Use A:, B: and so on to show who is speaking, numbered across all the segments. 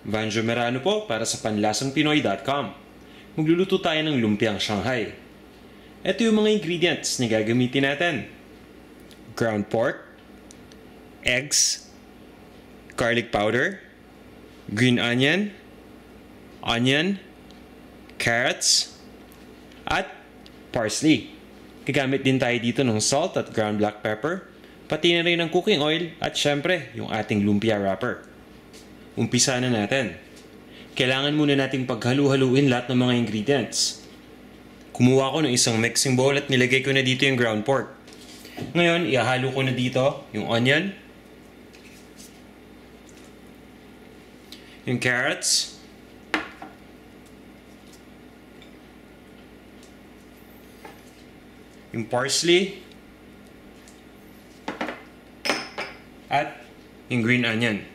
A: Vanjo Merano po para sa panlasangpinoy.com. Magluluto tayo ng lumpiang Shanghai. Ito yung mga ingredients na gagamitin natin. Ground pork, eggs, garlic powder, green onion, carrots, at parsley. Gagamit din tayo dito ng salt at ground black pepper, pati na rin ng cooking oil at syempre yung ating lumpia wrapper. Umpisa na natin. Kailangan muna nating paghalu-haluin lahat ng mga ingredients. Kumuha ko ng isang mixing bowl at nilagay ko na dito yung ground pork. Ngayon, ihahalo ko na dito yung onion, yung carrots, yung parsley, at yung green onion.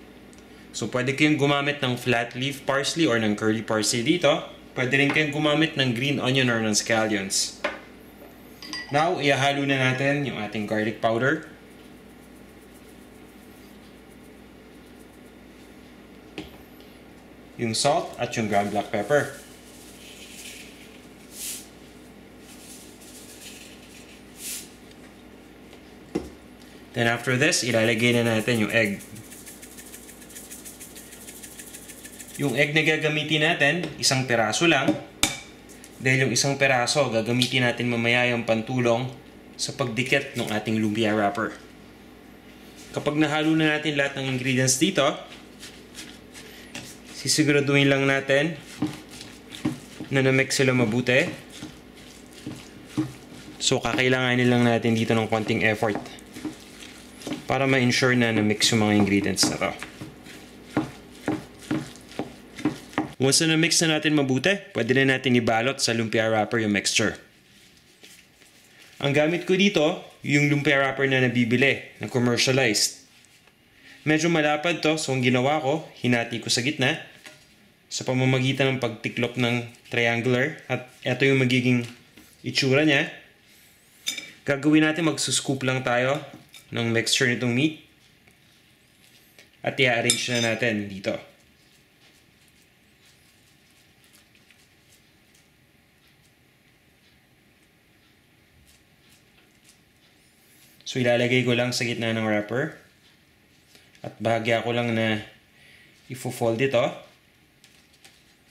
A: So, pwede kayong gumamit ng flat leaf parsley or ng curly parsley dito. Pwede rin kayong gumamit ng green onion or ng scallions. Now, ihahalo na natin yung ating garlic powder. Yung salt at yung ground black pepper. Then after this, ilalagay na natin yung egg. Yung egg na gagamitin natin, isang peraso lang. Dahil yung isang peraso, gagamitin natin mamaya yung pantulong sa pagdikit ng ating lumpia wrapper. Kapag nahalo na natin lahat ng ingredients dito, sisiguraduhin lang natin na na-mix sila mabuti. So, kakailanganin lang natin dito ng konting effort para ma-ensure na na-mix yung mga ingredients na to. Once na na-mix na natin mabuti, pwede na natin ibalot sa lumpia wrapper yung mixture. Ang gamit ko dito, yung lumpia wrapper na nabibili, na commercialized. Medyo malapad to, so ang ginawa ko, hinati ko sa gitna sa pamamagitan ng pagtiklop ng triangular at ito yung magiging itsura niya. Gagawin natin, magsuscoop lang tayo ng mixture nitong meat at i-arrange na natin dito. So, ilalagay ko lang sa gitna ng wrapper. At bahagya ko lang na i-fold ito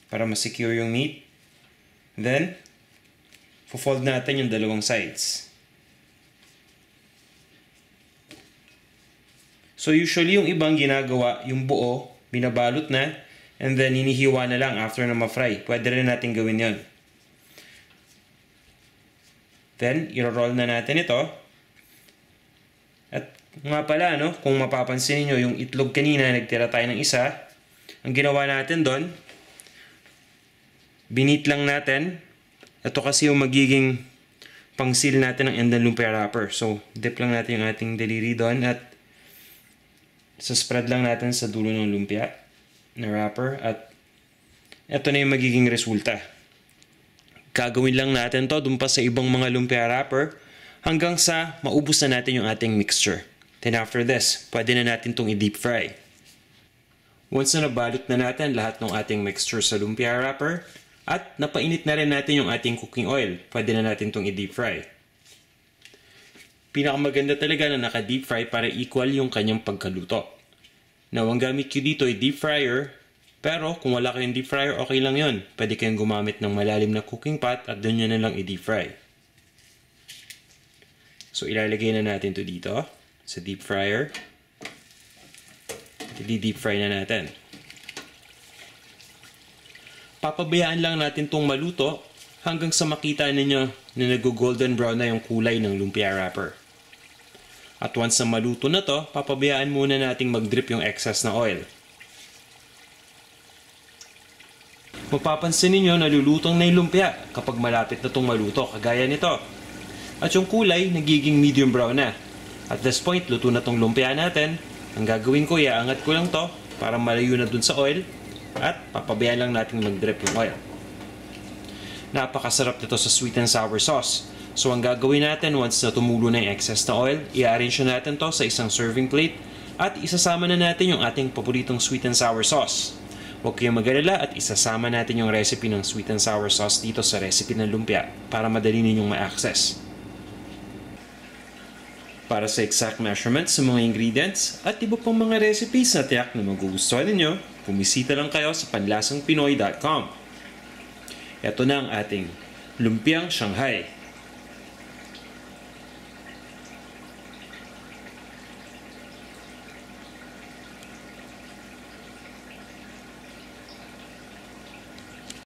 A: para ma-secure yung meat. Then, fold natin yung dalawang sides. So, usually yung ibang ginagawa, yung buo, binabalot na, and then hinihiwa na lang after na ma-fry. Pwede rin natin gawin yon. Then, i-roll na natin ito. At nga pala, no, kung mapapansin niyo yung itlog kanina, nagtira tayo ng isa. Ang ginawa natin doon, binit lang natin. Ito kasi yung magiging pang-seal natin ng end ng lumpia wrapper. So, dip lang natin yung ating daliri doon at spread lang natin sa dulo ng lumpia na wrapper. At ito na yung magiging resulta. Gagawin lang natin to dun pa sa ibang mga lumpia wrapper hanggang sa maubos na natin yung ating mixture. Then after this, pwede na natin itong i-deep fry. Once na nabalot na natin lahat ng ating mixture sa lumpia wrapper at napainit na rin natin yung ating cooking oil, pwede na natin itong i-deep fry. Pinakamaganda talaga na naka-deep fry para equal yung kanyang pagkaluto. Now, ang gamit ko dito ay deep fryer, pero kung wala kayong deep fryer, okay lang yun. Pwede kayong gumamit ng malalim na cooking pot at doon nyo na lang i-deep fry. So, ilalagay na natin to dito sa deep fryer. I-deep fry na natin. Papabayaan lang natin itong maluto hanggang sa makita ninyo na nag-golden brown na yung kulay ng lumpia wrapper. At once na maluto na to, papabayaan muna nating mag-drip yung excess na oil. Mapapansin ninyo nalulutong na yung lumpia kapag malapit na itong maluto, kagaya nito. At yung kulay, nagiging medium brown na. At this point, luto na tong lumpia natin. Ang gagawin ko, iaangat ko lang to para malayo na dun sa oil. At papabayaan lang natin mag-drip yung oil. Napakasarap nito sa sweet and sour sauce. So ang gagawin natin, once na tumulo na yung excess na oil, i-arrange natin to sa isang serving plate. At isasama na natin yung ating paboritong sweet and sour sauce. Huwag kayong mag-alala at isasama natin yung recipe ng sweet and sour sauce dito sa recipe ng lumpia para madali ninyong ma-access. Para sa exact measurements sa mga ingredients at iba pang mga recipes na tiyak na magugustuhan ninyo, bumisita lang kayo sa panlasangpinoy.com. Ito na ang ating lumpiang Shanghai.